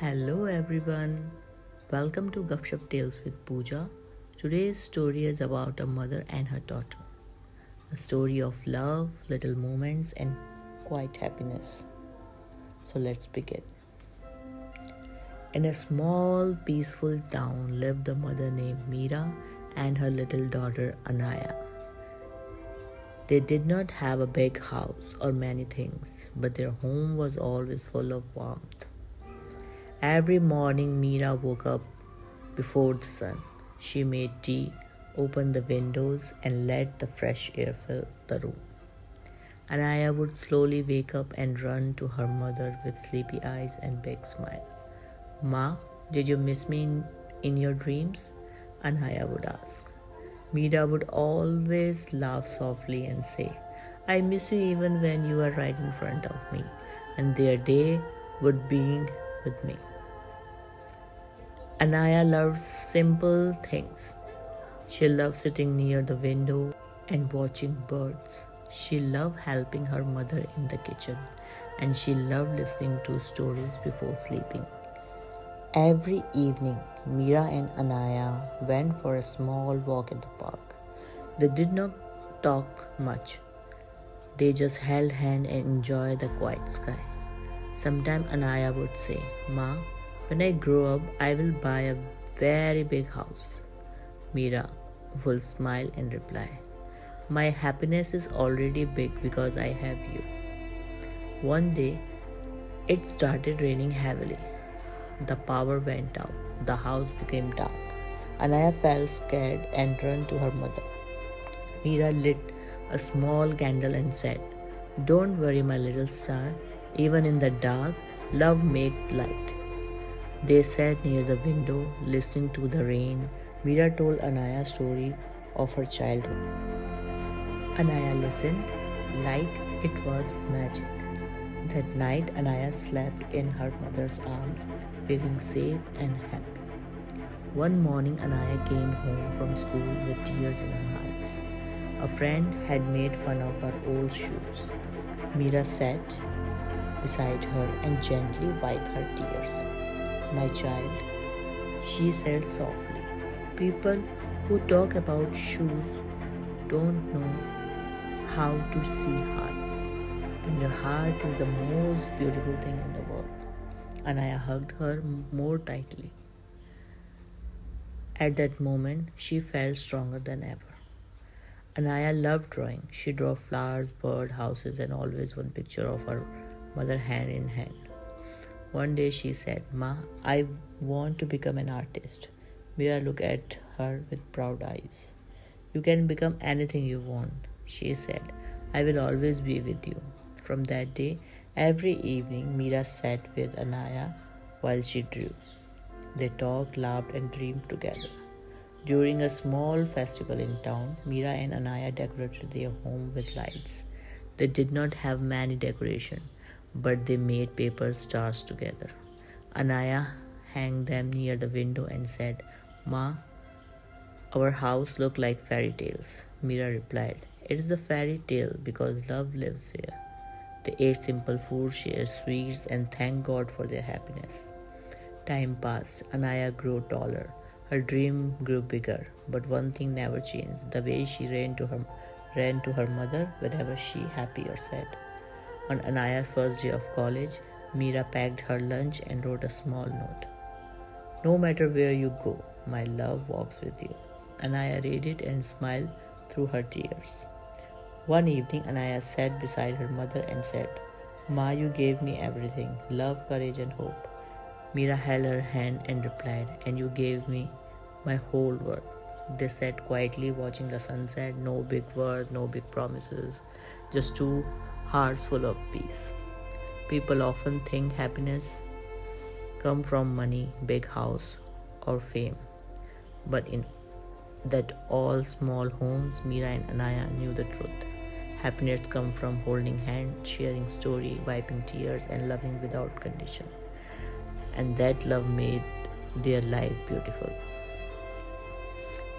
Hello everyone. Welcome to Gupshup Tales with Pooja. Today's story is about a mother and her daughter. A story of love, little moments and quiet happiness. So let's begin. In a small peaceful town lived a mother named Meera and her little daughter Anaya. They did not have a big house or many things, but their home was always full of warmth. Every morning, Meera woke up before the sun. She made tea, opened the windows, and let the fresh air fill the room. Anaya would slowly wake up and run to her mother with sleepy eyes and big smile. Ma, did you miss me in your dreams? Anaya would ask. Meera would always laugh softly and say, I miss you even when you are right in front of me, and their day would be with me. Anaya loved simple things. She loved sitting near the window and watching birds. She loved helping her mother in the kitchen, and she loved listening to stories before sleeping. Every evening, Meera and Anaya went for a small walk in the park. They did not talk much. They just held hands and enjoyed the quiet sky. Sometimes Anaya would say, Ma, when I grow up, I will buy a very big house. Meera will smile and reply, my happiness is already big because I have you. One day, it started raining heavily. The power went out. The house became dark. Anaya felt scared and ran to her mother. Meera lit a small candle and said, Don't worry, my little star. Even in the dark, love makes light. They sat near the window, listening to the rain. Meera told Anaya a story of her childhood. Anaya listened like it was magic. That night, Anaya slept in her mother's arms, feeling safe and happy. One morning, Anaya came home from school with tears in her eyes. A friend had made fun of her old shoes. Meera sat beside her and gently wiped her tears. My child, she said softly, people who talk about shoes don't know how to see hearts. And your heart is the most beautiful thing in the world. Anaya hugged her more tightly. At that moment, she felt stronger than ever. Anaya loved drawing. She drew flowers, birds, houses, and always one picture of her mother hand in hand. One day she said, Ma, I want to become an artist. Meera looked at her with proud eyes. You can become anything you want, she said. I will always be with you. From that day, every evening, Meera sat with Anaya while she drew. They talked, laughed, and dreamed together. During a small festival in town, Meera and Anaya decorated their home with lights. They did not have many decorations, but they made paper stars together. Anaya hung them near the window and said, Ma, our house looked like fairy tales. Meera replied, It is a fairy tale because love lives here. They ate simple food, shared sweets, and thanked God for their happiness. Time passed. Anaya grew taller. Her dream grew bigger, but one thing never changed: the way she ran to her mother whenever she happy or sad. On Anaya's first day of college, Meera packed her lunch and wrote a small note. No matter where you go, my love walks with you. Anaya read it and smiled through her tears. One evening, Anaya sat beside her mother and said, Ma, you gave me everything, love, courage, and hope. Meera held her hand and replied, And you gave me my whole world. They sat quietly watching the sunset, no big words, no big promises, just two hearts full of peace. People often think happiness comes from money, big house, or fame. But in that all small homes, Meera and Anaya knew the truth. Happiness comes from holding hands, sharing story, wiping tears, and loving without condition. And that love made their life beautiful.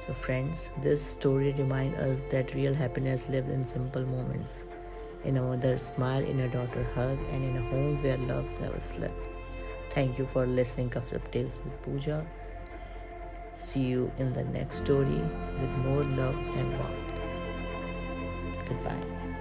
So friends, this story reminds us that real happiness lives in simple moments. In a mother's smile, in a daughter's hug, and in a home where love never slept. Thank you for listening Gossip Tales with Pooja. See you in the next story with more love and warmth. Goodbye.